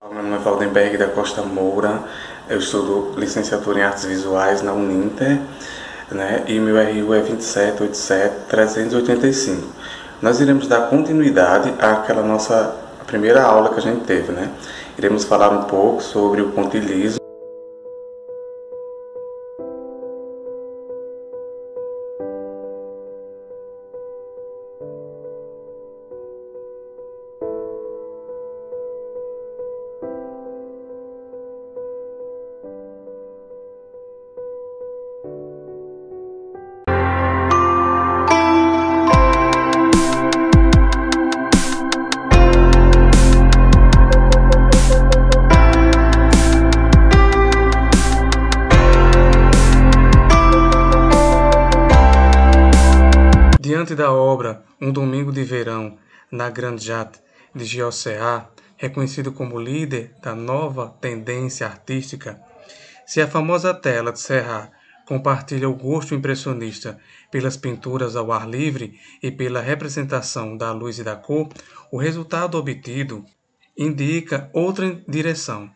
Meu nome é Valdenberg da Costa Moura, eu estudo licenciatura em Artes Visuais na Uninter, né? E meu RU é 2787385. Nós iremos dar continuidade àquela nossa primeira aula que a gente teve, né? Iremos falar um pouco sobre o pontilhismo. Diante da obra Um Domingo de Verão, na Grande Jatte, de Gilles Serra, reconhecido como líder da nova tendência artística, se a famosa tela de Serra compartilha o gosto impressionista pelas pinturas ao ar livre e pela representação da luz e da cor, o resultado obtido indica outra direção.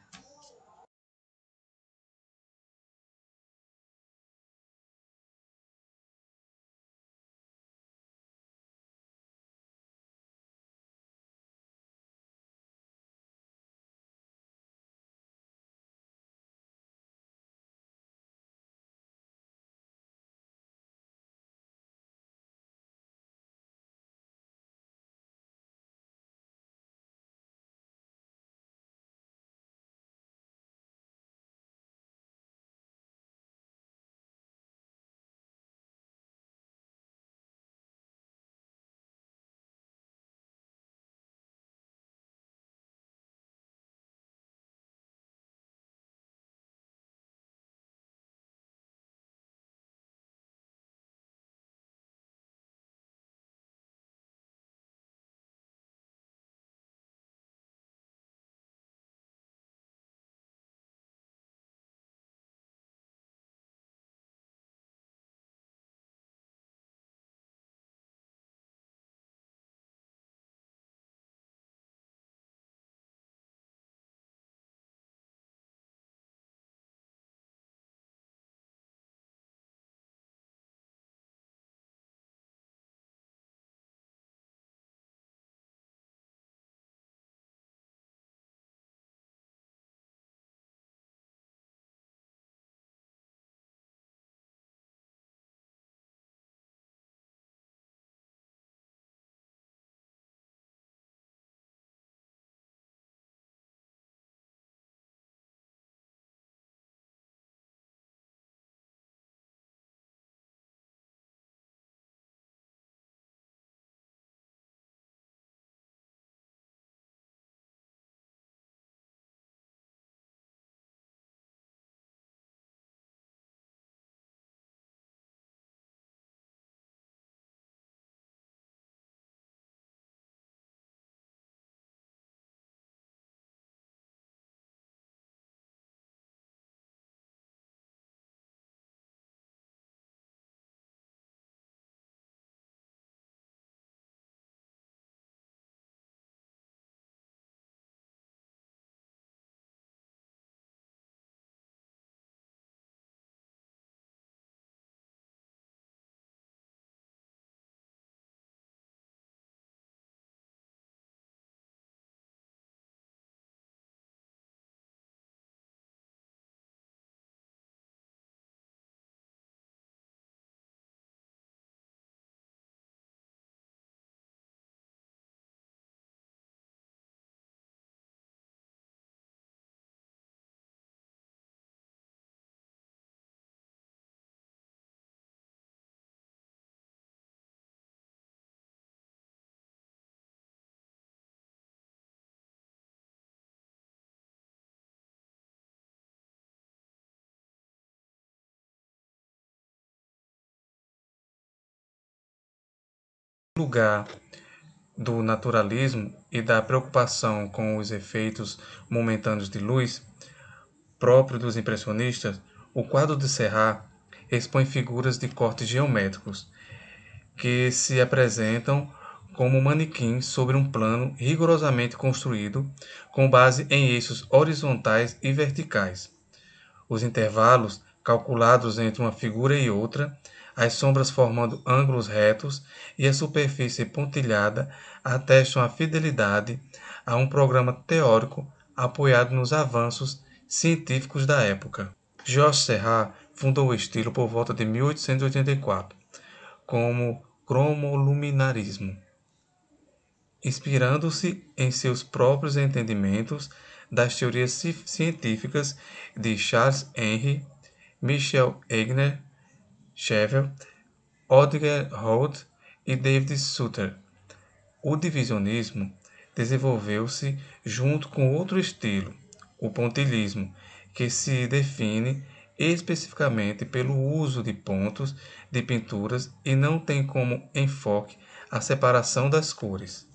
Lugar do naturalismo e da preocupação com os efeitos momentâneos de luz, próprio dos impressionistas, o quadro de Serra expõe figuras de cortes geométricos que se apresentam como um manequim sobre um plano rigorosamente construído, com base em eixos horizontais e verticais. Os intervalos, calculados entre uma figura e outra, as sombras formando ângulos retos e a superfície pontilhada atestam a fidelidade a um programa teórico apoiado nos avanços científicos da época. Georges Seurat fundou o estilo por volta de 1884, como cromoluminarismo, inspirando-se em seus próprios entendimentos das teorias científicas de Charles-Henri, Michel Eigner, Chevreul, Otger Holt e David Suter. O divisionismo desenvolveu-se junto com outro estilo, o pontilhismo, que se define especificamente pelo uso de pontos de pinturas e não tem como enfoque a separação das cores.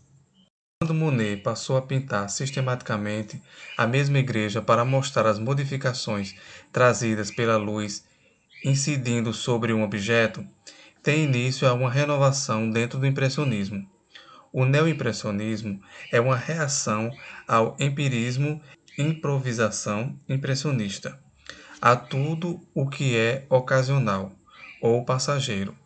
Quando Monet passou a pintar sistematicamente a mesma igreja para mostrar as modificações trazidas pela luz incidindo sobre um objeto, tem início a uma renovação dentro do impressionismo. O neoimpressionismo é uma reação ao empirismo improvisação impressionista, a tudo o que é ocasional ou passageiro.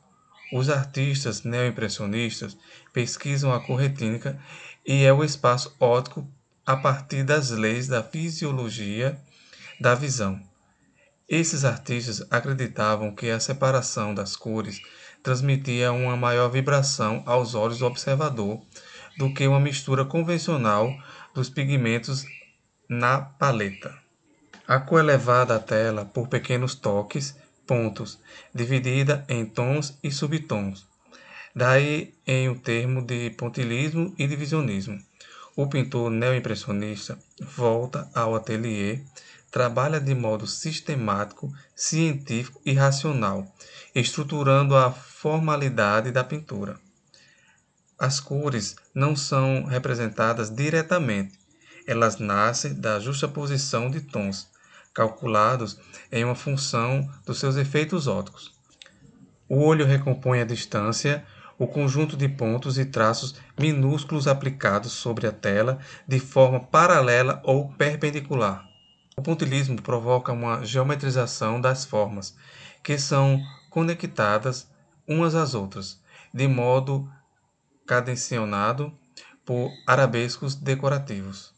Os artistas neoimpressionistas pesquisam a cor retínica e é o espaço óptico a partir das leis da fisiologia da visão. Esses artistas acreditavam que a separação das cores transmitia uma maior vibração aos olhos do observador do que uma mistura convencional dos pigmentos na paleta. A cor é levada à tela por pequenos toques, pontos, dividida em tons e subtons. Daí em o termo de pontilhismo e divisionismo. O pintor neoimpressionista volta ao ateliê, trabalha de modo sistemático, científico e racional, estruturando a formalidade da pintura. As cores não são representadas diretamente, elas nascem da justaposição de tons, calculados em uma função dos seus efeitos ópticos. O olho recompõe a distância, o conjunto de pontos e traços minúsculos aplicados sobre a tela de forma paralela ou perpendicular. O pontilhismo provoca uma geometrização das formas, que são conectadas umas às outras, de modo cadencionado por arabescos decorativos.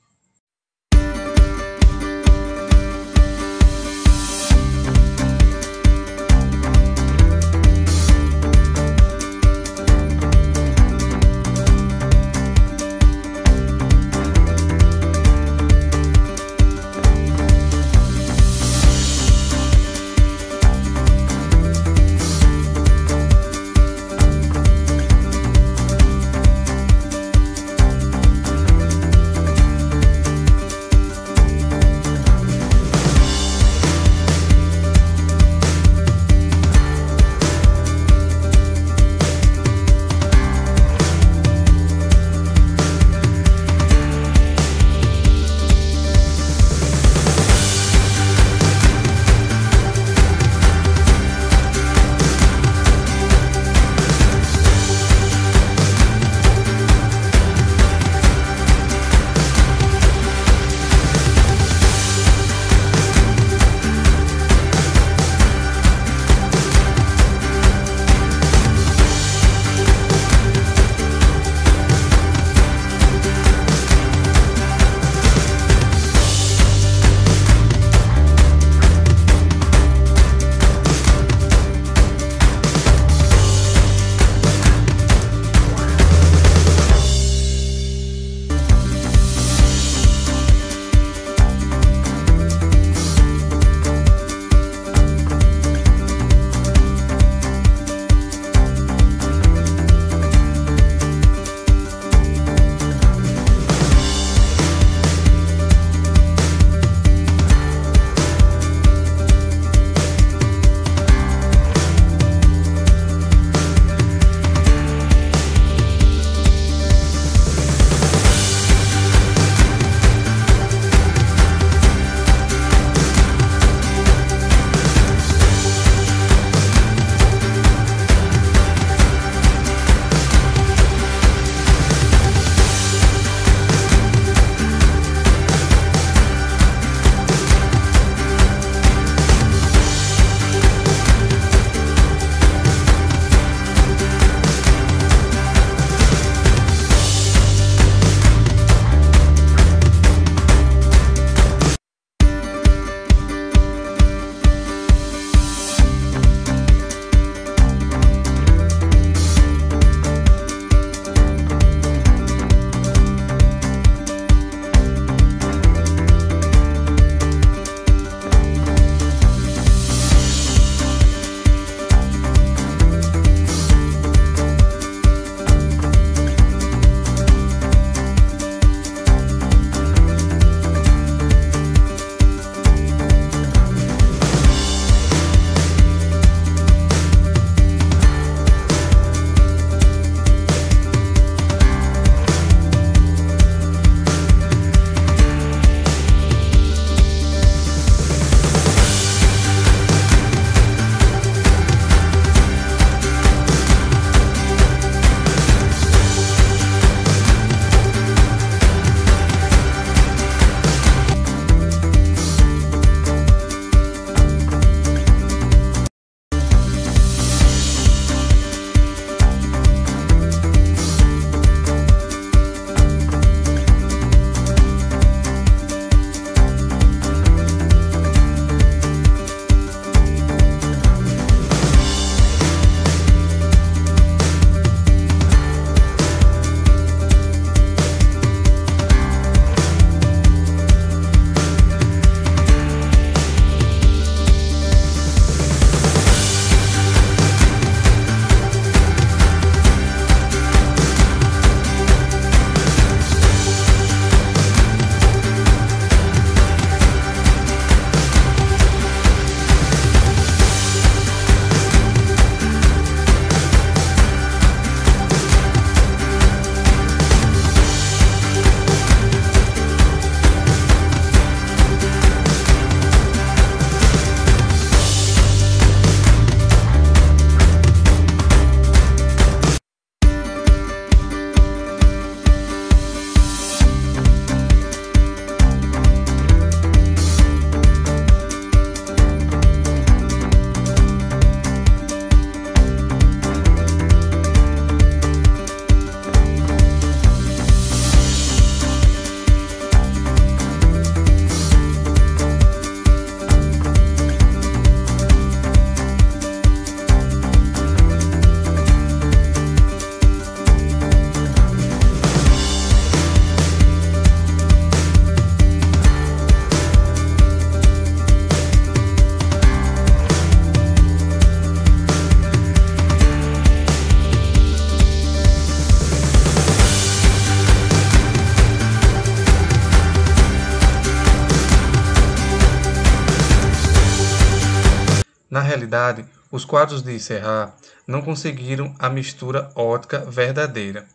Na realidade, os quadros de Serra não conseguiram a mistura ótica verdadeira.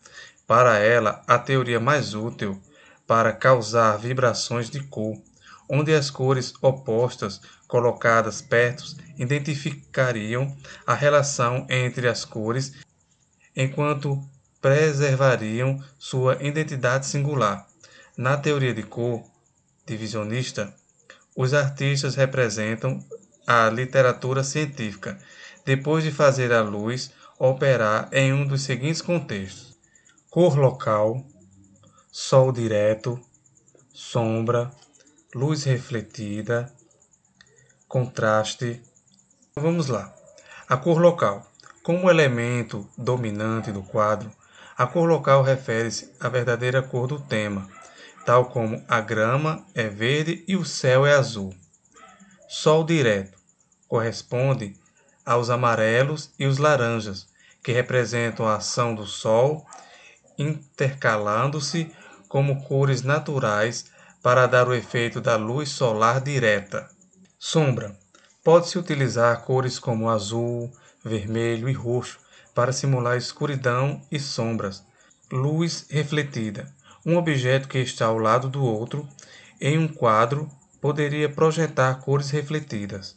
Para ela, a teoria mais útil para causar vibrações de cor, onde as cores opostas colocadas perto identificariam a relação entre as cores, enquanto preservariam sua identidade singular. Na teoria de cor divisionista, os artistas representam a literatura científica, depois de fazer a luz operar em um dos seguintes contextos: cor local, sol direto, sombra, luz refletida, contraste. Vamos lá. A cor local. Como elemento dominante do quadro, a cor local refere-se à verdadeira cor do tema, tal como a grama é verde e o céu é azul. Sol direto corresponde aos amarelos e os laranjas, que representam a ação do sol, intercalando-se como cores naturais para dar o efeito da luz solar direta. Sombra. Pode-se utilizar cores como azul, vermelho e roxo para simular escuridão e sombras. Luz refletida. Um objeto que está ao lado do outro em um quadro poderia projetar cores refletidas.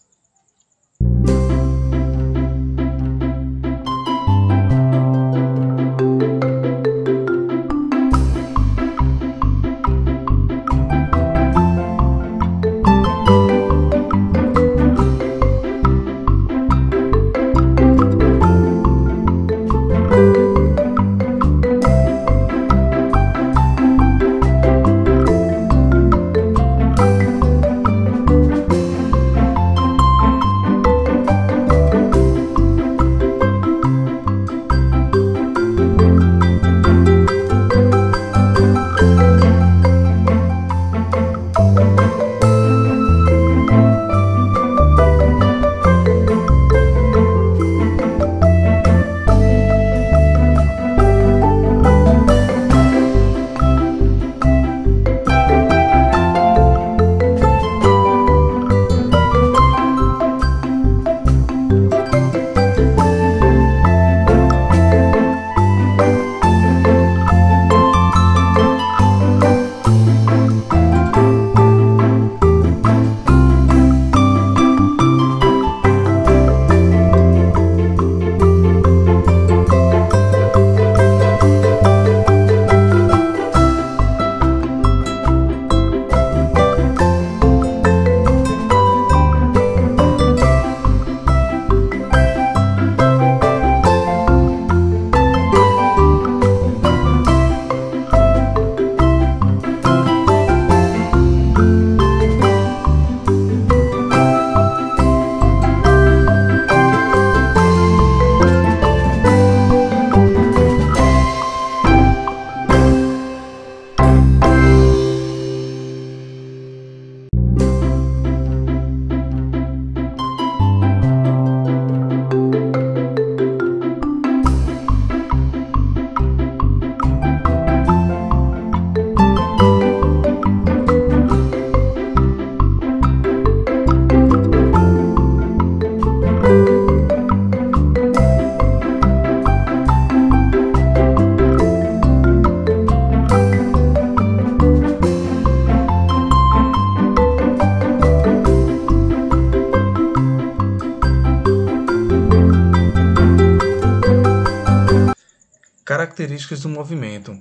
Características do movimento.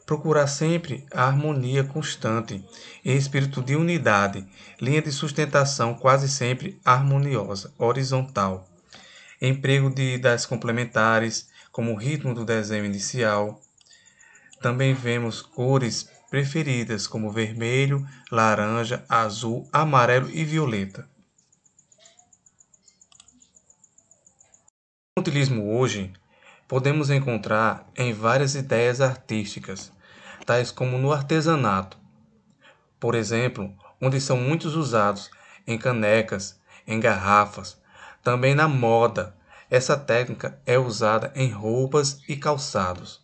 Procurar sempre a harmonia constante e espírito de unidade, linha de sustentação quase sempre harmoniosa, horizontal. Emprego das complementares, como o ritmo do desenho inicial. Também vemos cores preferidas, como vermelho, laranja, azul, amarelo e violeta. No utilismo hoje, podemos encontrar em várias ideias artísticas, tais como no artesanato, por exemplo, onde são muitos usados em canecas, em garrafas, também na moda. Essa técnica é usada em roupas e calçados.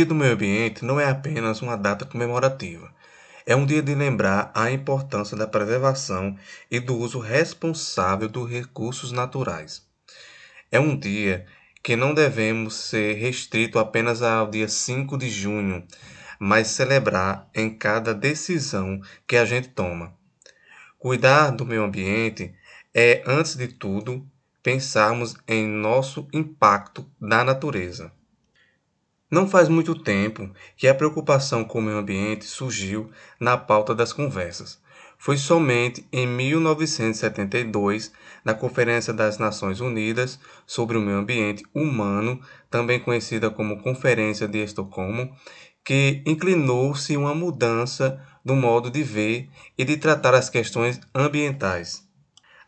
Dia do Meio Ambiente não é apenas uma data comemorativa. É um dia de lembrar a importância da preservação e do uso responsável dos recursos naturais. É um dia que não devemos ser restrito apenas ao dia 5 de junho, mas celebrar em cada decisão que a gente toma. Cuidar do meio ambiente é, antes de tudo, pensarmos em nosso impacto na natureza. Não faz muito tempo que a preocupação com o meio ambiente surgiu na pauta das conversas. Foi somente em 1972, na Conferência das Nações Unidas sobre o Meio Ambiente Humano, também conhecida como Conferência de Estocolmo, que inclinou-se uma mudança do modo de ver e de tratar as questões ambientais.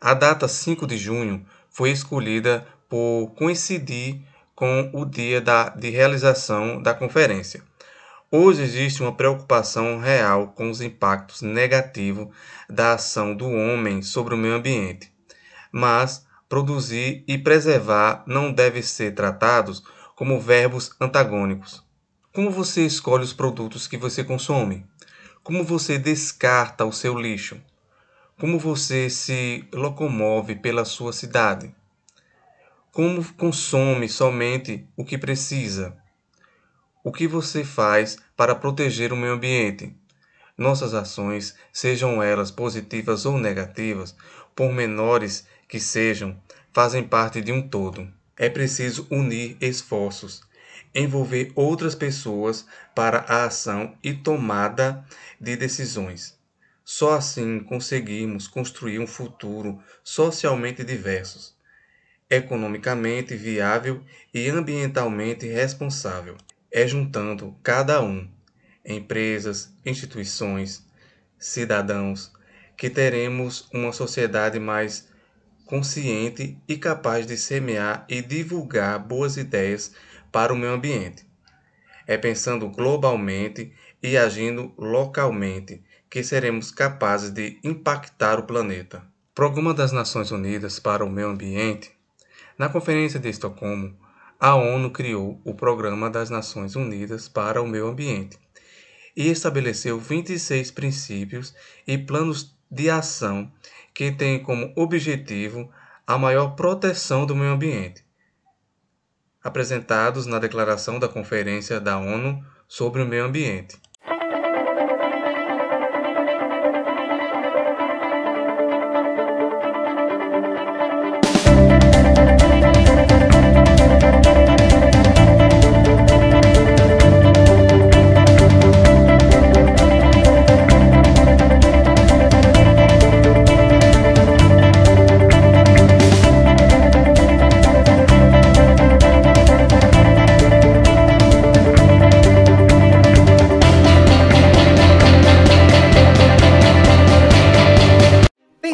A data 5 de junho foi escolhida por coincidir com o dia de realização da conferência. Hoje existe uma preocupação real com os impactos negativos da ação do homem sobre o meio ambiente, mas produzir e preservar não devem ser tratados como verbos antagônicos. Como você escolhe os produtos que você consome? Como você descarta o seu lixo? Como você se locomove pela sua cidade? Como consome somente o que precisa? O que você faz para proteger o meio ambiente? Nossas ações, sejam elas positivas ou negativas, por menores que sejam, fazem parte de um todo. É preciso unir esforços, envolver outras pessoas para a ação e tomada de decisões. Só assim conseguimos construir um futuro socialmente diverso, economicamente viável e ambientalmente responsável. É juntando cada um, empresas, instituições, cidadãos, que teremos uma sociedade mais consciente e capaz de semear e divulgar boas ideias para o meio ambiente. É pensando globalmente e agindo localmente que seremos capazes de impactar o planeta. Programa das Nações Unidas para o Meio Ambiente. Na Conferência de Estocolmo, a ONU criou o Programa das Nações Unidas para o Meio Ambiente e estabeleceu 26 princípios e planos de ação que têm como objetivo a maior proteção do meio ambiente, apresentados na Declaração da Conferência da ONU sobre o Meio Ambiente.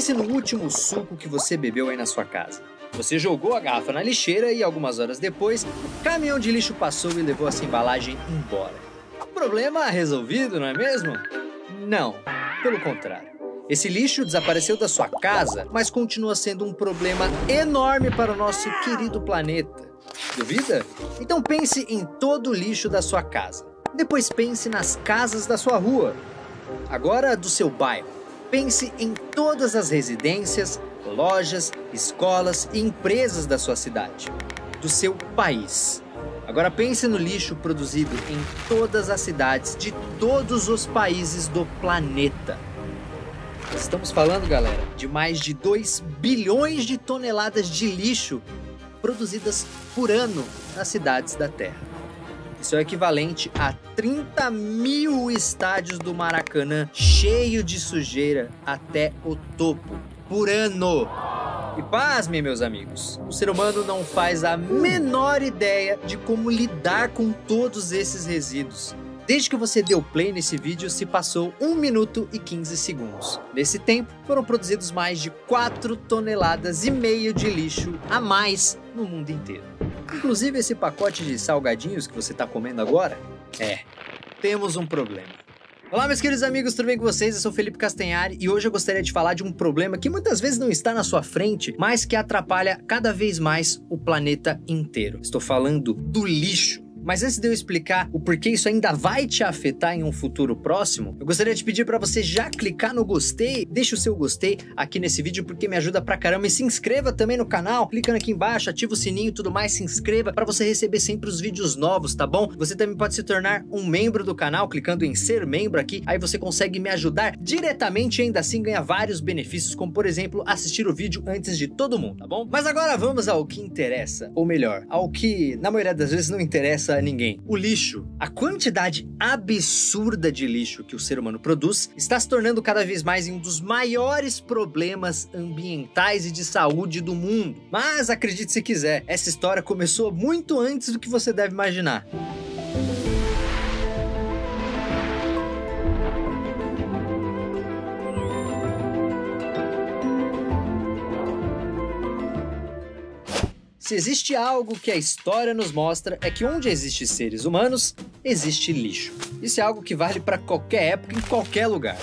Pense no último suco que você bebeu aí na sua casa. Você jogou a garrafa na lixeira e algumas horas depois, o caminhão de lixo passou e levou essa embalagem embora. Problema resolvido, não é mesmo? Não, pelo contrário. Esse lixo desapareceu da sua casa, mas continua sendo um problema enorme para o nosso querido planeta. Duvida? Então pense em todo o lixo da sua casa. Depois pense nas casas da sua rua. Agora do seu bairro. Pense em todas as residências, lojas, escolas e empresas da sua cidade, do seu país. Agora pense no lixo produzido em todas as cidades de todos os países do planeta. Estamos falando, galera, de mais de 2 bilhões de toneladas de lixo produzidas por ano nas cidades da Terra. Isso é equivalente a 30 mil estádios do Maracanã cheio de sujeira até o topo, por ano. E pasmem, meus amigos, o ser humano não faz a menor ideia de como lidar com todos esses resíduos. Desde que você deu play nesse vídeo, se passou 1 minuto e 15 segundos. Nesse tempo, foram produzidos mais de 4,5 toneladas de lixo a mais no mundo inteiro. Inclusive esse pacote de salgadinhos que você está comendo agora, temos um problema. Olá, meus queridos amigos, tudo bem com vocês? Eu sou Felipe Castanhari e hoje eu gostaria de falar de um problema que muitas vezes não está na sua frente, mas que atrapalha cada vez mais o planeta inteiro. Estou falando do lixo. Mas antes de eu explicar o porquê isso ainda vai te afetar em um futuro próximo, eu gostaria de pedir para você já clicar no gostei, deixa o seu gostei aqui nesse vídeo porque me ajuda pra caramba, e se inscreva também no canal, clicando aqui embaixo, ativa o sininho e tudo mais, se inscreva para você receber sempre os vídeos novos, tá bom? Você também pode se tornar um membro do canal clicando em ser membro aqui, aí você consegue me ajudar diretamente e ainda assim ganhar vários benefícios, como por exemplo, assistir o vídeo antes de todo mundo, tá bom? Mas agora vamos ao que interessa, ou melhor, ao que na maioria das vezes não interessa a ninguém. O lixo. A quantidade absurda de lixo que o ser humano produz está se tornando cada vez mais um dos maiores problemas ambientais e de saúde do mundo. Mas acredite se quiser, essa história começou muito antes do que você deve imaginar. Se existe algo que a história nos mostra é que onde existe seres humanos, existe lixo. Isso é algo que vale para qualquer época, em qualquer lugar.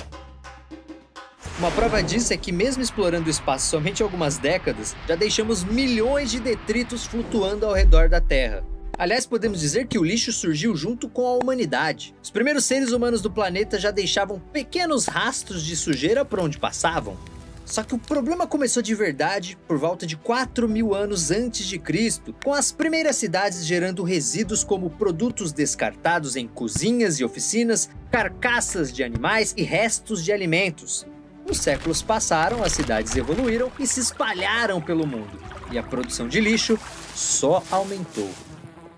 Uma prova disso é que mesmo explorando o espaço somente algumas décadas, já deixamos milhões de detritos flutuando ao redor da Terra. Aliás, podemos dizer que o lixo surgiu junto com a humanidade. Os primeiros seres humanos do planeta já deixavam pequenos rastros de sujeira por onde passavam. Só que o problema começou de verdade por volta de 4.000 anos antes de Cristo, com as primeiras cidades gerando resíduos como produtos descartados em cozinhas e oficinas, carcaças de animais e restos de alimentos. Os séculos passaram, as cidades evoluíram e se espalharam pelo mundo, e a produção de lixo só aumentou.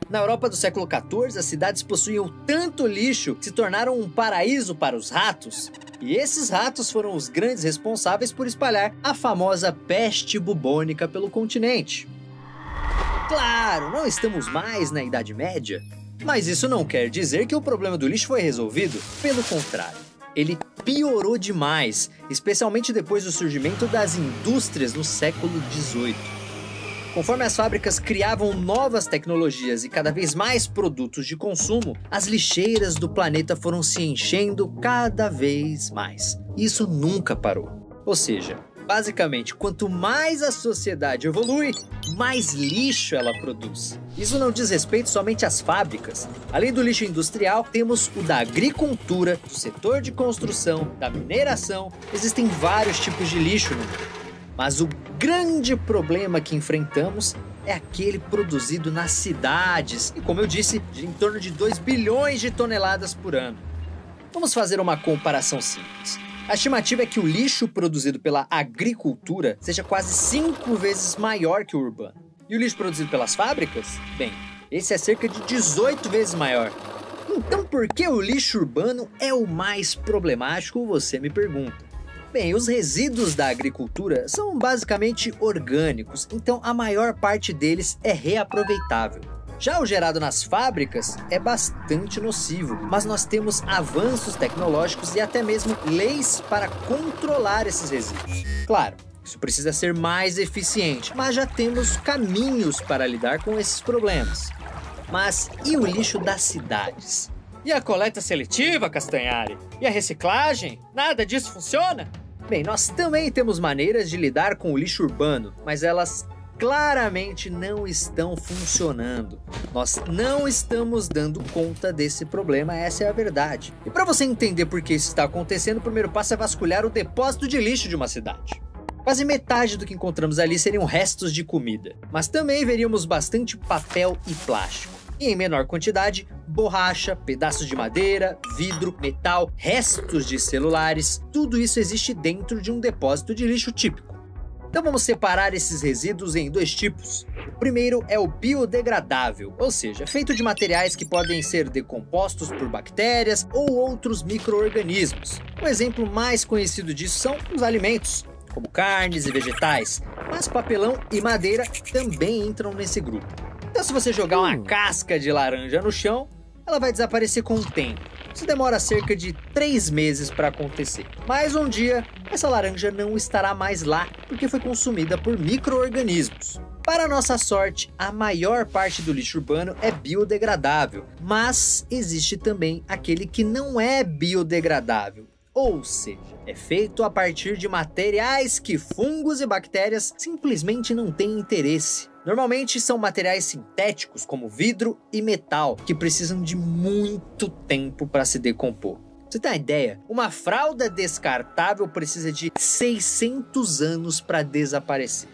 Na Europa do século XIV, as cidades possuíam tanto lixo que se tornaram um paraíso para os ratos. E esses ratos foram os grandes responsáveis por espalhar a famosa peste bubônica pelo continente. Claro, não estamos mais na Idade Média, mas isso não quer dizer que o problema do lixo foi resolvido. Pelo contrário, ele piorou demais, especialmente depois do surgimento das indústrias no século XVIII. Conforme as fábricas criavam novas tecnologias e cada vez mais produtos de consumo, as lixeiras do planeta foram se enchendo cada vez mais. Isso nunca parou. Ou seja, basicamente, quanto mais a sociedade evolui, mais lixo ela produz. Isso não diz respeito somente às fábricas. Além do lixo industrial, temos o da agricultura, do setor de construção, da mineração. Existem vários tipos de lixo no mundo. Mas o grande problema que enfrentamos é aquele produzido nas cidades, e como eu disse, de em torno de 2 bilhões de toneladas por ano. Vamos fazer uma comparação simples. A estimativa é que o lixo produzido pela agricultura seja quase 5 vezes maior que o urbano. E o lixo produzido pelas fábricas? Bem, esse é cerca de 18 vezes maior. Então por que o lixo urbano é o mais problemático, você me pergunta? Bem, os resíduos da agricultura são basicamente orgânicos, então a maior parte deles é reaproveitável. Já o gerado nas fábricas é bastante nocivo, mas nós temos avanços tecnológicos e até mesmo leis para controlar esses resíduos. Claro, isso precisa ser mais eficiente, mas já temos caminhos para lidar com esses problemas. Mas e o lixo das cidades? E a coleta seletiva, Castanhari? E a reciclagem? Nada disso funciona? Bem, nós também temos maneiras de lidar com o lixo urbano, mas elas claramente não estão funcionando. Nós não estamos dando conta desse problema, essa é a verdade. E para você entender por que isso está acontecendo, o primeiro passo é vasculhar o depósito de lixo de uma cidade. Quase metade do que encontramos ali seriam restos de comida, mas também veríamos bastante papel e plástico. E em menor quantidade, borracha, pedaços de madeira, vidro, metal, restos de celulares, tudo isso existe dentro de um depósito de lixo típico. Então vamos separar esses resíduos em 2 tipos. O primeiro é o biodegradável, ou seja, feito de materiais que podem ser decompostos por bactérias ou outros micro-organismos. O exemplo mais conhecido disso são os alimentos, como carnes e vegetais, mas papelão e madeira também entram nesse grupo. Então se você jogar uma casca de laranja no chão, ela vai desaparecer com o tempo. Isso demora cerca de 3 meses para acontecer. Mas um dia, essa laranja não estará mais lá, porque foi consumida por micro-organismos. Para nossa sorte, a maior parte do lixo urbano é biodegradável, mas existe também aquele que não é biodegradável. Ou seja, é feito a partir de materiais que fungos e bactérias simplesmente não têm interesse. Normalmente são materiais sintéticos como vidro e metal que precisam de muito tempo para se decompor. Você tem uma ideia? Uma fralda descartável precisa de 600 anos para desaparecer.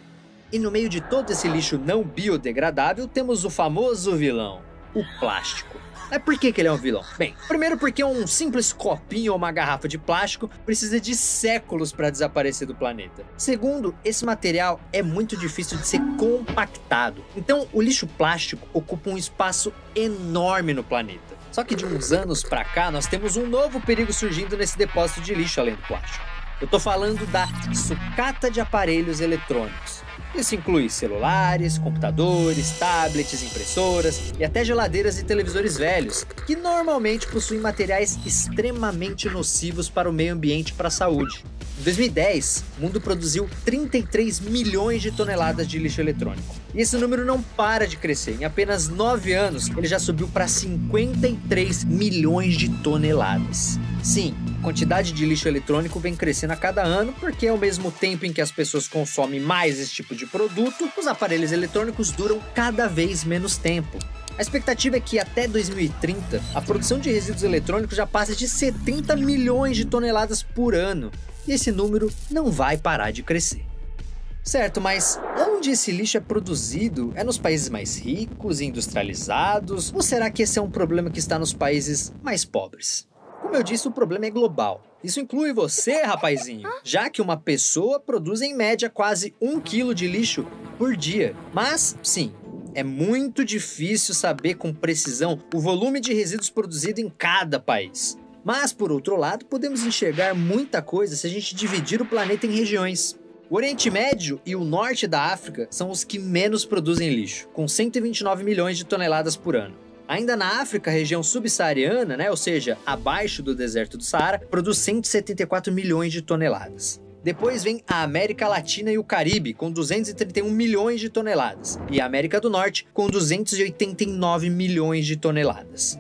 E no meio de todo esse lixo não biodegradável temos o famoso vilão, o plástico. Mas por que ele é um vilão? Bem, primeiro porque um simples copinho ou uma garrafa de plástico precisa de séculos para desaparecer do planeta. Segundo, esse material é muito difícil de ser compactado. Então, o lixo plástico ocupa um espaço enorme no planeta. Só que de uns anos para cá, nós temos um novo perigo surgindo nesse depósito de lixo além do plástico. Eu tô falando da sucata de aparelhos eletrônicos. Isso inclui celulares, computadores, tablets, impressoras e até geladeiras e televisores velhos, que normalmente possuem materiais extremamente nocivos para o meio ambiente e para a saúde. Em 2010, o mundo produziu 33 milhões de toneladas de lixo eletrônico. E esse número não para de crescer. Em apenas 9 anos, ele já subiu para 53 milhões de toneladas. Sim, a quantidade de lixo eletrônico vem crescendo a cada ano, porque ao mesmo tempo em que as pessoas consomem mais esse tipo de produto, os aparelhos eletrônicos duram cada vez menos tempo. A expectativa é que até 2030, a produção de resíduos eletrônicos já passe de 70 milhões de toneladas por ano. E esse número não vai parar de crescer. Certo, mas onde esse lixo é produzido? É nos países mais ricos e industrializados? Ou será que esse é um problema que está nos países mais pobres? Como eu disse, o problema é global. Isso inclui você, rapazinho, já que uma pessoa produz em média quase 1 quilo de lixo por dia. Mas, sim, é muito difícil saber com precisão o volume de resíduos produzido em cada país. Mas, por outro lado, podemos enxergar muita coisa se a gente dividir o planeta em regiões. O Oriente Médio e o Norte da África são os que menos produzem lixo, com 129 milhões de toneladas por ano. Ainda na África, a região subsaariana, ou seja, abaixo do deserto do Saara, produz 174 milhões de toneladas. Depois vem a América Latina e o Caribe, com 231 milhões de toneladas, e a América do Norte, com 289 milhões de toneladas.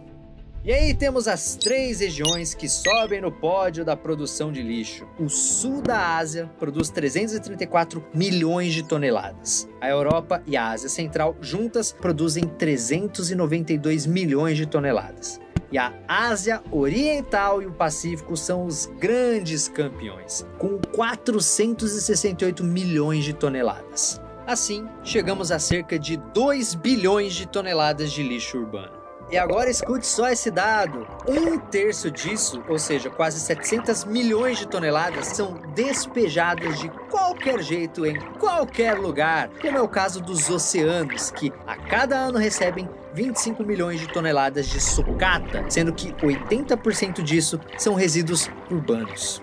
E aí temos as 3 regiões que sobem no pódio da produção de lixo. O sul da Ásia produz 334 milhões de toneladas. A Europa e a Ásia Central juntas produzem 392 milhões de toneladas. E a Ásia Oriental e o Pacífico são os grandes campeões, com 468 milhões de toneladas. Assim, chegamos a cerca de 2 bilhões de toneladas de lixo urbano. E agora escute só esse dado, 1/3 disso, ou seja, quase 700 milhões de toneladas, são despejadas de qualquer jeito em qualquer lugar, como é o caso dos oceanos, que a cada ano recebem 25 milhões de toneladas de sucata, sendo que 80% disso são resíduos urbanos.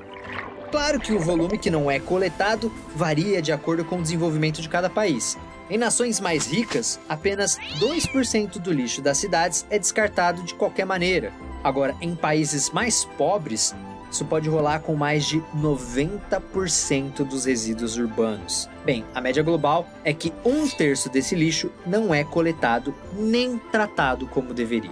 Claro que o volume que não é coletado varia de acordo com o desenvolvimento de cada país. Em nações mais ricas, apenas 2% do lixo das cidades é descartado de qualquer maneira. Agora, em países mais pobres, isso pode rolar com mais de 90% dos resíduos urbanos. Bem, a média global é que 1/3 desse lixo não é coletado nem tratado como deveria.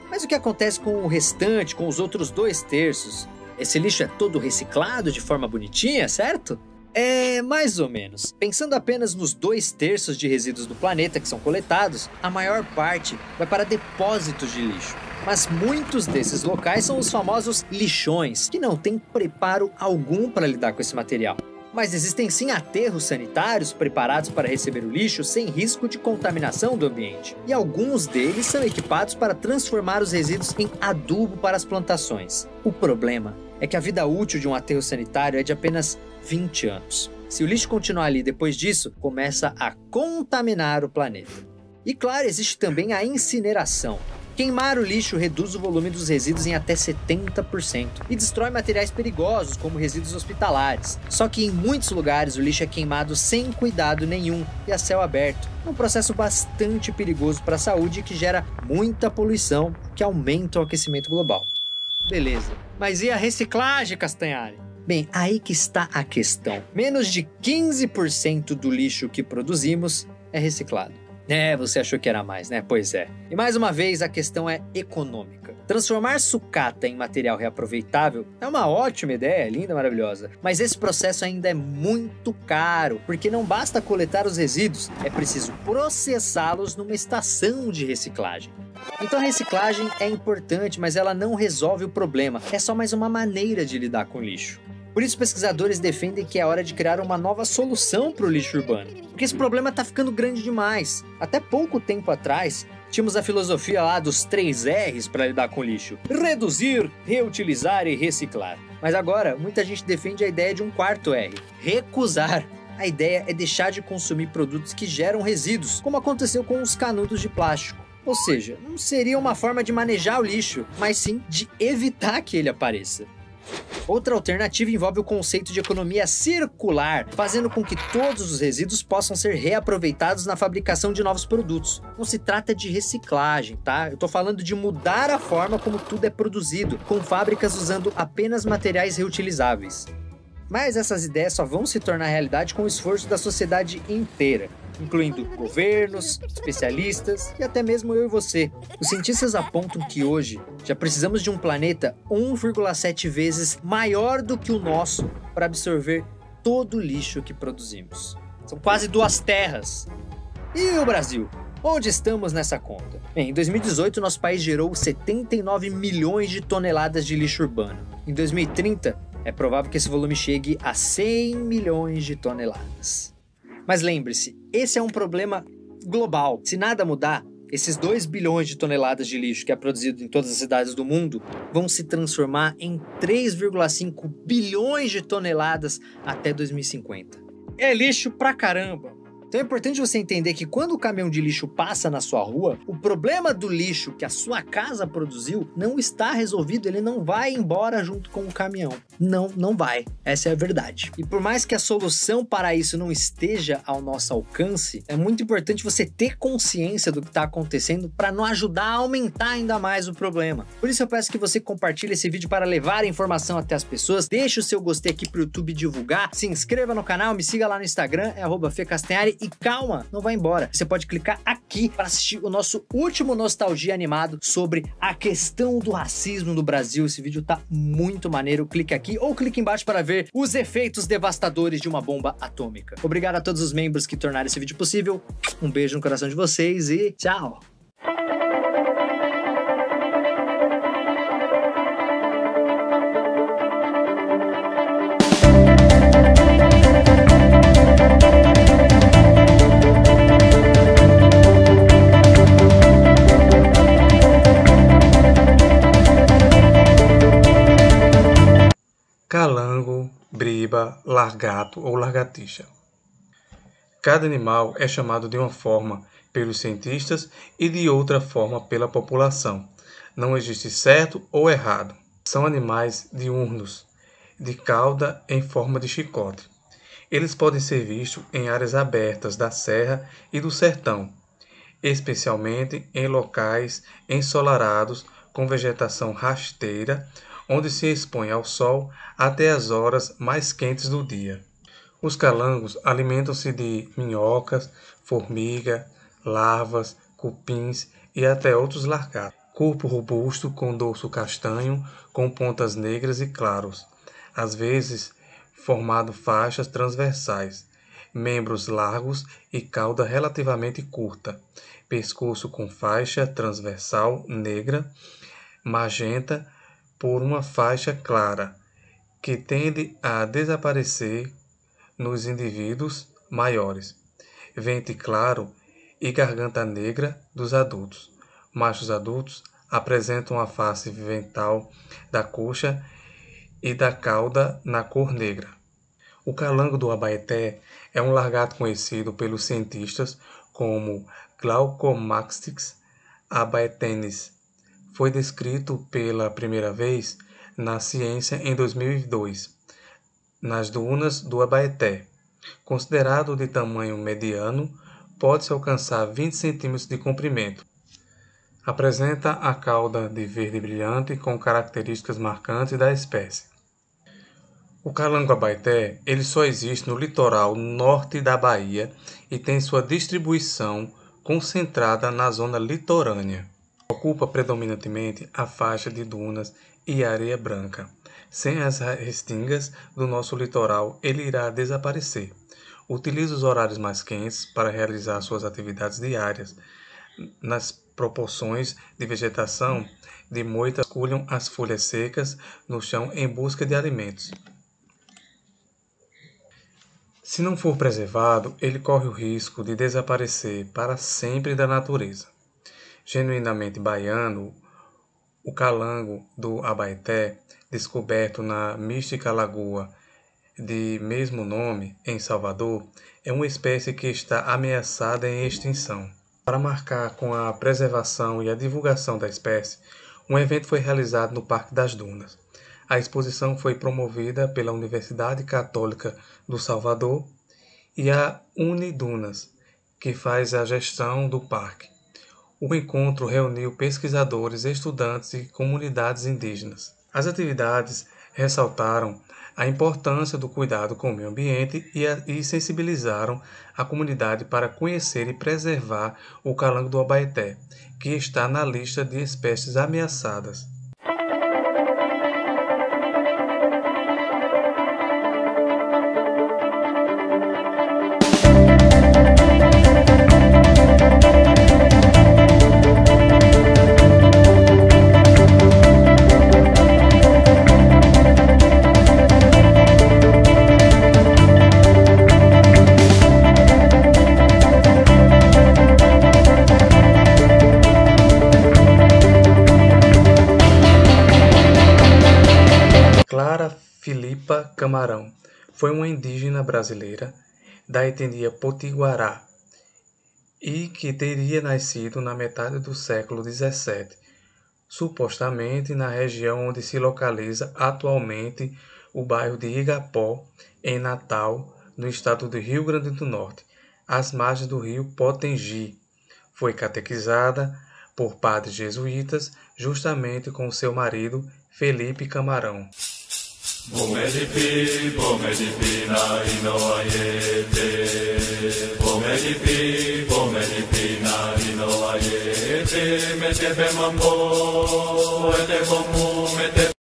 Mas o que acontece com o restante, com os outros 2/3? Esse lixo é todo reciclado de forma bonitinha, certo? É, mais ou menos. Pensando apenas nos 2/3 de resíduos do planeta que são coletados, a maior parte vai para depósitos de lixo. Mas muitos desses locais são os famosos lixões, que não têm preparo algum para lidar com esse material. Mas existem sim aterros sanitários preparados para receber o lixo sem risco de contaminação do ambiente. E alguns deles são equipados para transformar os resíduos em adubo para as plantações. O problema é que a vida útil de um aterro sanitário é de apenas 20 anos. Se o lixo continuar ali depois disso, começa a contaminar o planeta. E claro, existe também a incineração. Queimar o lixo reduz o volume dos resíduos em até 70% e destrói materiais perigosos, como resíduos hospitalares. Só que em muitos lugares o lixo é queimado sem cuidado nenhum e a céu aberto. É um processo bastante perigoso para a saúde que gera muita poluição, que aumenta o aquecimento global. Beleza, mas e a reciclagem, Castanhari? Bem, aí que está a questão. Menos de 15% do lixo que produzimos é reciclado. Você achou que era mais, né? Pois é. E mais uma vez, a questão é econômica. Transformar sucata em material reaproveitável é uma ótima ideia, linda, maravilhosa, mas esse processo ainda é muito caro, porque não basta coletar os resíduos, é preciso processá-los numa estação de reciclagem. Então a reciclagem é importante, mas ela não resolve o problema, é só mais uma maneira de lidar com o lixo. Por isso, pesquisadores defendem que é hora de criar uma nova solução para o lixo urbano, porque esse problema está ficando grande demais. Até pouco tempo atrás, tínhamos a filosofia lá dos 3 R's para lidar com o lixo: reduzir, reutilizar e reciclar. Mas agora, muita gente defende a ideia de um 4º R: recusar. A ideia é deixar de consumir produtos que geram resíduos, como aconteceu com os canudos de plástico. Ou seja, não seria uma forma de manejar o lixo, mas sim de evitar que ele apareça. Outra alternativa envolve o conceito de economia circular, fazendo com que todos os resíduos possam ser reaproveitados na fabricação de novos produtos. Não se trata de reciclagem, tá? Eu tô falando de mudar a forma como tudo é produzido, com fábricas usando apenas materiais reutilizáveis. Mas essas ideias só vão se tornar realidade com o esforço da sociedade inteira, incluindo governos, especialistas e até mesmo eu e você. Os cientistas apontam que hoje já precisamos de um planeta 1,7 vezes maior do que o nosso para absorver todo o lixo que produzimos. São quase 2 terras. E o Brasil? Onde estamos nessa conta? Bem, em 2018, nosso país gerou 79 milhões de toneladas de lixo urbano. Em 2030, é provável que esse volume chegue a 100 milhões de toneladas. Mas lembre-se, esse é um problema global. Se nada mudar, esses 2 bilhões de toneladas de lixo que é produzido em todas as cidades do mundo vão se transformar em 3,5 bilhões de toneladas até 2050. É lixo pra caramba! Então é importante você entender que quando o caminhão de lixo passa na sua rua, o problema do lixo que a sua casa produziu não está resolvido, ele não vai embora junto com o caminhão. Não vai. Essa é a verdade. E por mais que a solução para isso não esteja ao nosso alcance, é muito importante você ter consciência do que está acontecendo para não ajudar a aumentar ainda mais o problema. Por isso eu peço que você compartilhe esse vídeo para levar a informação até as pessoas, deixe o seu gostei aqui para o YouTube divulgar, se inscreva no canal, me siga lá no Instagram, @FeCastanhari. E calma, não vai embora. Você pode clicar aqui para assistir o nosso último Nostalgia animado sobre a questão do racismo no Brasil. Esse vídeo tá muito maneiro. Clique aqui ou clique embaixo para ver os efeitos devastadores de uma bomba atômica. Obrigado a todos os membros que tornaram esse vídeo possível. Um beijo no coração de vocês e tchau! Calango, briba, largato ou largatixa. Cada animal é chamado de uma forma pelos cientistas e de outra forma pela população. Não existe certo ou errado. São animais diurnos, de cauda em forma de chicote. Eles podem ser vistos em áreas abertas da serra e do sertão, especialmente em locais ensolarados com vegetação rasteira, onde se expõe ao sol até as horas mais quentes do dia. Os calangos alimentam-se de minhocas, formiga, larvas, cupins e até outros largatos. Corpo robusto com dorso castanho, com pontas negras e claros, às vezes formado faixas transversais, membros largos e cauda relativamente curta, pescoço com faixa transversal negra, magenta, por uma faixa clara, que tende a desaparecer nos indivíduos maiores, ventre claro e garganta negra dos adultos. Machos adultos apresentam a face ventral da coxa e da cauda na cor negra. O calango do Abaeté é um lagarto conhecido pelos cientistas como Glaucomaxis abaetenis. Foi descrito pela primeira vez na ciência em 2002, nas dunas do Abaeté. Considerado de tamanho mediano, pode-se alcançar 20 centímetros de comprimento. Apresenta a cauda de verde brilhante com características marcantes da espécie. O calango abaeté ele só existe no litoral norte da Bahia e tem sua distribuição concentrada na zona litorânea. Ocupa predominantemente a faixa de dunas e areia branca. Sem as restingas do nosso litoral, ele irá desaparecer. Utiliza os horários mais quentes para realizar suas atividades diárias. Nas proporções de vegetação de moita, vasculham as folhas secas no chão em busca de alimentos. Se não for preservado, ele corre o risco de desaparecer para sempre da natureza. Genuinamente baiano, o calango do Abaeté, descoberto na mística lagoa de mesmo nome, em Salvador, é uma espécie que está ameaçada em extinção. Para marcar com a preservação e a divulgação da espécie, um evento foi realizado no Parque das Dunas. A exposição foi promovida pela Universidade Católica do Salvador e a Unidunas, que faz a gestão do parque. O encontro reuniu pesquisadores, estudantes e comunidades indígenas. As atividades ressaltaram a importância do cuidado com o meio ambiente e sensibilizaram a comunidade para conhecer e preservar o calango do Abaeté, que está na lista de espécies ameaçadas. Clara Filipa Camarão foi uma indígena brasileira da etnia Potiguará e que teria nascido na metade do século XVII, supostamente na região onde se localiza atualmente o bairro de Igapó, em Natal, no estado do Rio Grande do Norte, às margens do rio Potengi. Foi catequizada por padres jesuítas justamente com seu marido Felipe Camarão.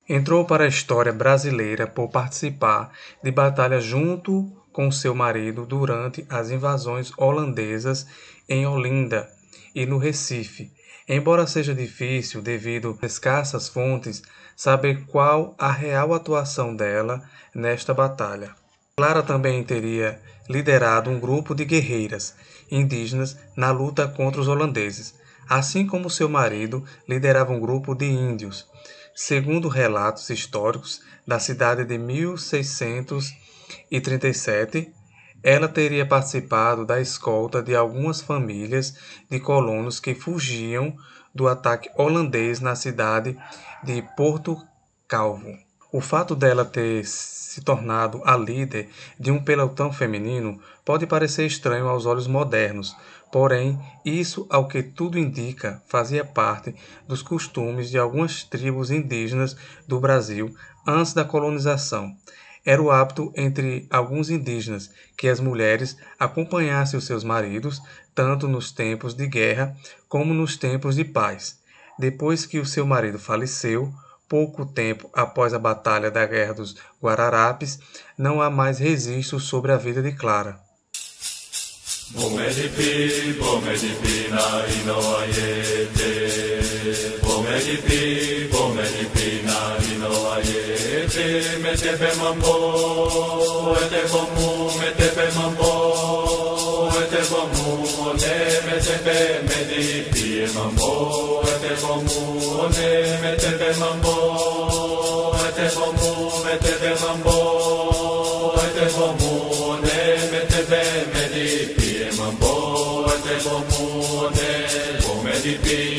Entrou para a história brasileira por participar de batalhas junto com seu marido durante as invasões holandesas em Olinda e no Recife. Embora seja difícil, devido às escassas fontes, saber qual a real atuação dela nesta batalha. Clara também teria liderado um grupo de guerreiras indígenas na luta contra os holandeses, assim como seu marido liderava um grupo de índios. Segundo relatos históricos da cidade de 1637, ela teria participado da escolta de algumas famílias de colonos que fugiam do ataque holandês na cidade de Porto Calvo. O fato dela ter se tornado a líder de um pelotão feminino pode parecer estranho aos olhos modernos, porém, isso, ao que tudo indica, fazia parte dos costumes de algumas tribos indígenas do Brasil antes da colonização. Era o hábito entre alguns indígenas que as mulheres acompanhassem os seus maridos tanto nos tempos de guerra como nos tempos de paz. Depois que o seu marido faleceu, pouco tempo após a Batalha da Guerra dos Guararapes, não há mais registros sobre a vida de Clara.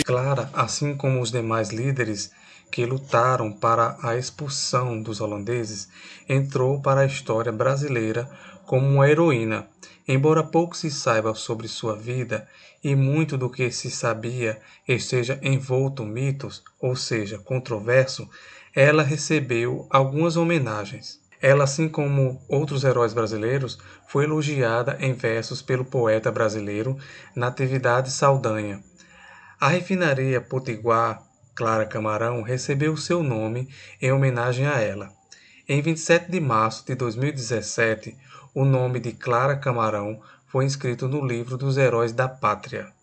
Clara, assim como os demais líderes que lutaram para a expulsão dos holandeses, entrou para a história brasileira como uma heroína. Embora pouco se saiba sobre sua vida e muito do que se sabia esteja envolto em mitos, ou seja, controverso, ela recebeu algumas homenagens. Ela, assim como outros heróis brasileiros, foi elogiada em versos pelo poeta brasileiro Natividade Saldanha. A refinaria Potiguar Clara Camarão recebeu seu nome em homenagem a ela. Em 27 de março de 2017, o nome de Clara Camarão foi inscrito no livro dos Heróis da Pátria.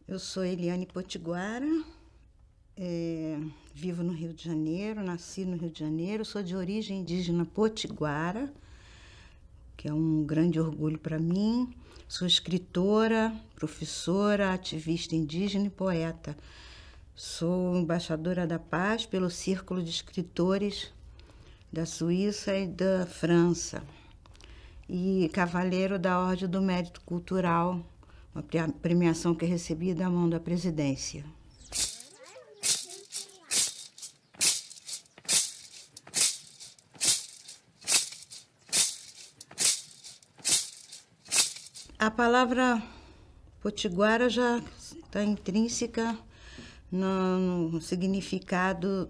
Eu sou Eliane Potiguara, vivo no Rio de Janeiro, nasci no Rio de Janeiro, sou de origem indígena potiguara, que é um grande orgulho para mim. Sou escritora, professora, ativista indígena e poeta. Sou embaixadora da paz pelo Círculo de Escritores da Suíça e da França e cavaleiro da Ordem do Mérito Cultural, uma premiação que recebi da mão da presidência. A palavra potiguara já está intrínseca no significado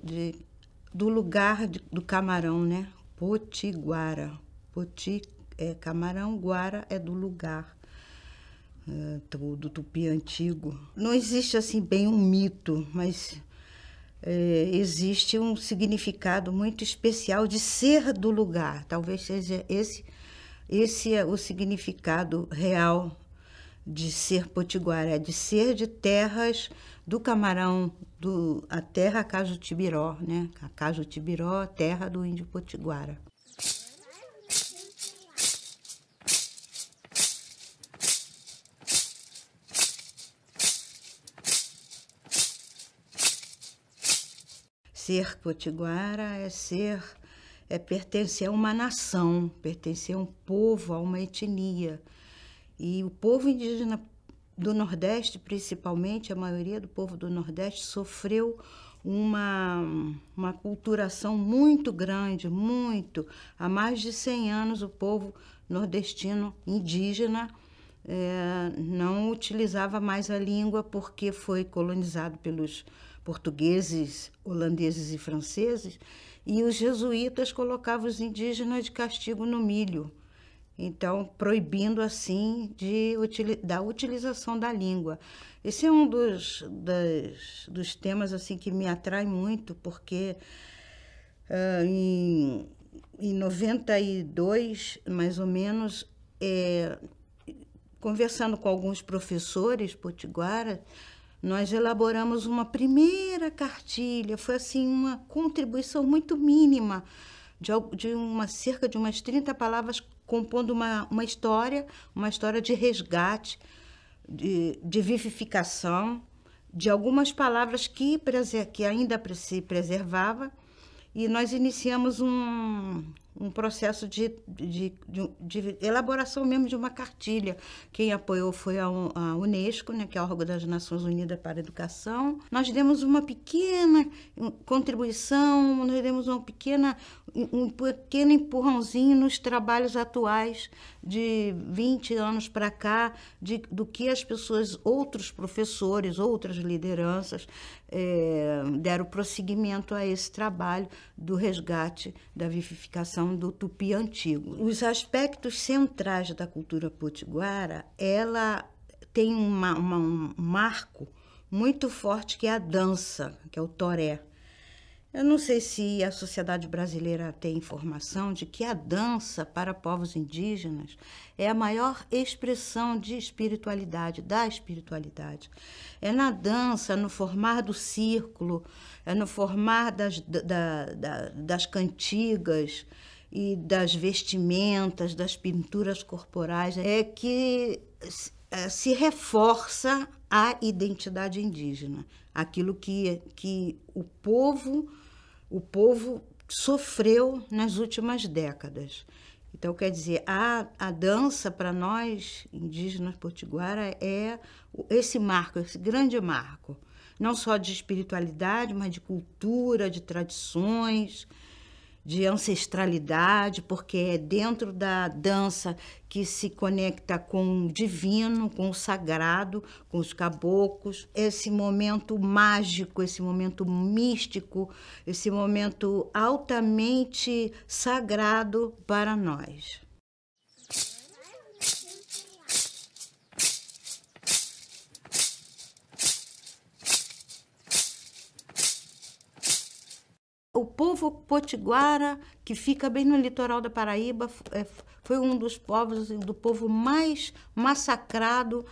do lugar do camarão, né? Potiguara. Poti é camarão, guara é do lugar. Do tupi antigo. Não existe assim bem um mito, mas existe um significado muito especial de ser do lugar. Talvez seja esse é o significado real de ser potiguara, é de ser de terras do camarão, a terra Caju-Tibiró, né? A Caju-Tibiró, terra do índio potiguara. Ser potiguara é pertencer a uma nação, pertencer a um povo, a uma etnia. E o povo indígena do Nordeste, principalmente, a maioria do povo do Nordeste, sofreu uma culturação muito grande, muito. Há mais de 100 anos, o povo nordestino indígena não utilizava mais a língua porque foi colonizado pelos portugueses, holandeses e franceses, e os jesuítas colocavam os indígenas de castigo no milho, então proibindo assim da utilização da língua. Esse é um dos temas assim que me atrai muito, porque em 92, mais ou menos, conversando com alguns professores potiguara, nós elaboramos uma primeira cartilha. Foi assim uma contribuição muito mínima, cerca de umas 30 palavras, compondo uma história de resgate, de vivificação, de algumas palavras que ainda se preservava. E nós iniciamos um processo de elaboração mesmo de uma cartilha. Quem apoiou foi a Unesco, né, que é o órgão das Nações Unidas para a Educação. Nós demos uma pequena contribuição, nós demos um pequeno empurrãozinho nos trabalhos atuais de 20 anos para cá, do que as pessoas, outros professores, outras lideranças, deram prosseguimento a esse trabalho do resgate, da vivificação do tupi antigo. Os aspectos centrais da cultura potiguara, ela tem um marco muito forte, que é a dança, que é o toré. Eu não sei se a sociedade brasileira tem informação de que a dança para povos indígenas é a maior expressão de espiritualidade, da espiritualidade. É na dança, no formar do círculo, é no formar das cantigas e das vestimentas, das pinturas corporais, é que se reforça a identidade indígena, aquilo que o povo sofreu nas últimas décadas. Então, quer dizer, a dança para nós, indígenas potiguara, é esse marco, esse grande marco, não só de espiritualidade, mas de cultura, de tradições, de ancestralidade, porque é dentro da dança que se conecta com o divino, com o sagrado, com os caboclos. Esse momento mágico, esse momento místico, esse momento altamente sagrado para nós. O povo potiguara, que fica bem no litoral da Paraíba, foi um dos povos, do povo mais massacrado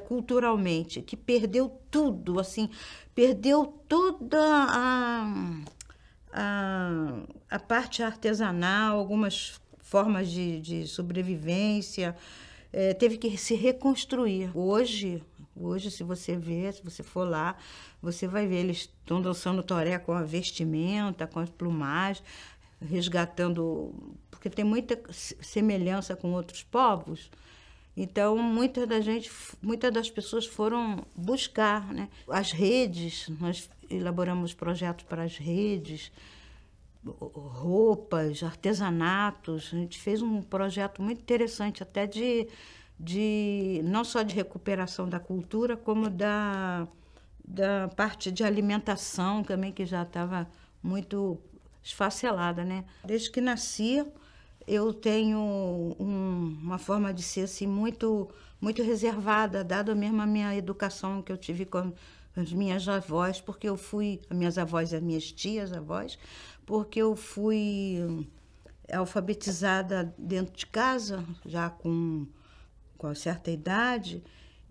culturalmente, que perdeu tudo, assim, perdeu toda a parte artesanal, algumas formas de sobrevivência, teve que se reconstruir. Hoje, se você for lá, você vai ver, eles estão dançando toré com a vestimenta, com as plumagens, resgatando, porque tem muita semelhança com outros povos. Então, muita das pessoas foram buscar, né? As redes, nós elaboramos projetos para as redes, roupas, artesanatos. A gente fez um projeto muito interessante, até de não só de recuperação da cultura, como da parte de alimentação também, que já estava muito esfacelada, né? Desde que nasci, eu tenho uma forma de ser assim, muito, muito reservada, dada mesmo a minha educação que eu tive com as minhas avós, porque eu fui, as minhas avós e as minhas tias-avós, porque eu fui alfabetizada dentro de casa, já com certa idade,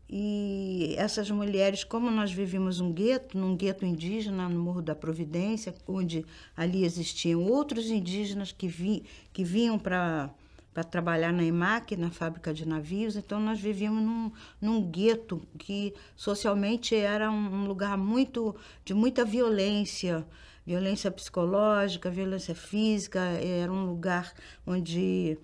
e essas mulheres, como nós vivíamos num gueto indígena, no Morro da Providência, onde ali existiam outros indígenas que vinham para trabalhar na EMAC, na fábrica de navios, então nós vivíamos num gueto que socialmente era um lugar de muita violência psicológica, violência física, era um lugar onde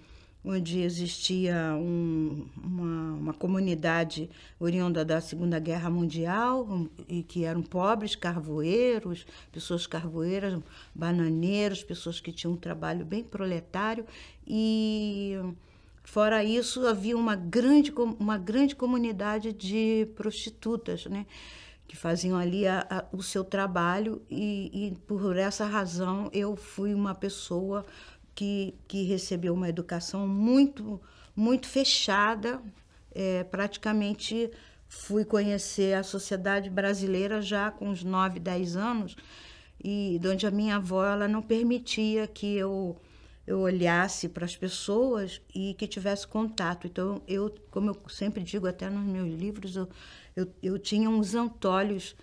existia uma comunidade oriunda da Segunda Guerra Mundial, e que eram pobres, carvoeiros, pessoas carvoeiras, bananeiros, pessoas que tinham um trabalho bem proletário. E, fora isso, havia uma grande comunidade de prostitutas, né, que faziam ali o seu trabalho, e por essa razão eu fui uma pessoa que recebeu uma educação muito, muito fechada. Praticamente fui conhecer a sociedade brasileira já com uns 9, 10 anos, e onde a minha avó ela não permitia que eu olhasse para as pessoas e que tivesse contato. Então, como eu sempre digo até nos meus livros, eu tinha uns antolhos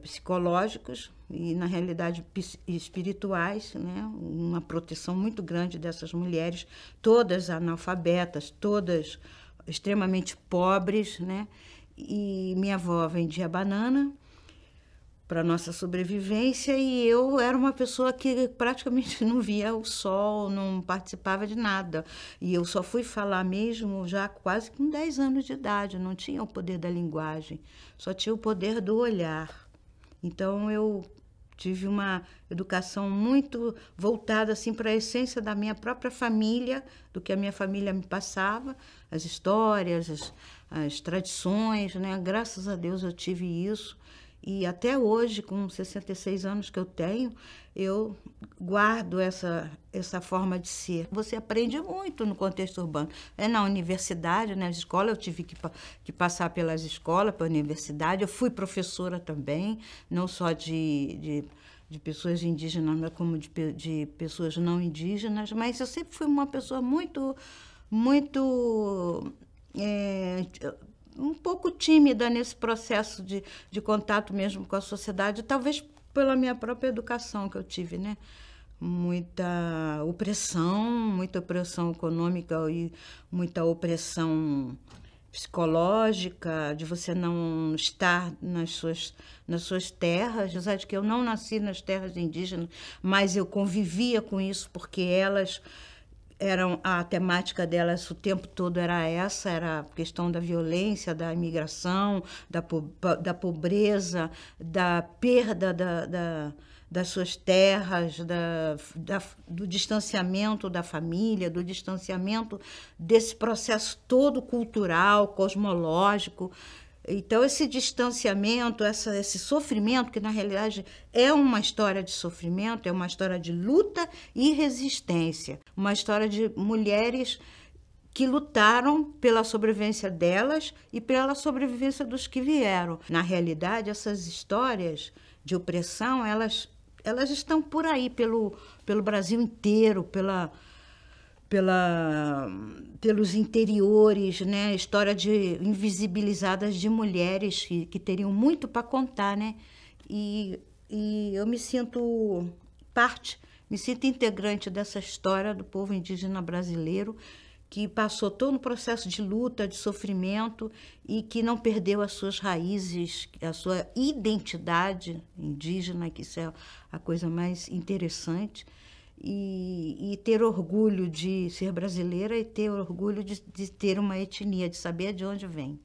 psicológicos e, na realidade, espirituais, né? Uma proteção muito grande dessas mulheres, todas analfabetas, todas extremamente pobres, né? E minha avó vendia banana, para nossa sobrevivência, e eu era uma pessoa que praticamente não via o sol, não participava de nada. E eu só fui falar mesmo já quase com 10 anos de idade, não tinha o poder da linguagem, só tinha o poder do olhar. Então eu tive uma educação muito voltada assim para a essência da minha própria família, do que a minha família me passava, as histórias, as tradições, né? Graças a Deus eu tive isso. E até hoje, com 66 anos que eu tenho, eu guardo essa forma de ser. Você aprende muito no contexto urbano. Na universidade, na escola, eu tive que passar pelas escolas, pela universidade. Eu fui professora também, não só de pessoas indígenas, mas como de pessoas não indígenas. Mas eu sempre fui uma pessoa muito um pouco tímida nesse processo de contato mesmo com a sociedade, talvez pela minha própria educação que eu tive, né? Muita opressão econômica e muita opressão psicológica, de você não estar nas suas terras, apesar de que eu não nasci nas terras indígenas, mas eu convivia com isso porque elas a temática delas o tempo todo era a questão da violência, da imigração, da pobreza, da perda das suas terras, do distanciamento da família, do distanciamento desse processo todo cultural, cosmológico. Então, esse distanciamento, esse sofrimento, que na realidade é uma história de sofrimento, é uma história de luta e resistência, uma história de mulheres que lutaram pela sobrevivência delas e pela sobrevivência dos que vieram. Na realidade, essas histórias de opressão, elas estão por aí, pelo Brasil inteiro, pelos interiores, né? História invisibilizadas de mulheres que teriam muito para contar, né? E eu me sinto integrante dessa história do povo indígena brasileiro, que passou todo um processo de luta, de sofrimento e que não perdeu as suas raízes, a sua identidade indígena, que isso é a coisa mais interessante. E ter orgulho de ser brasileira e ter orgulho de ter uma etnia, de saber de onde vem.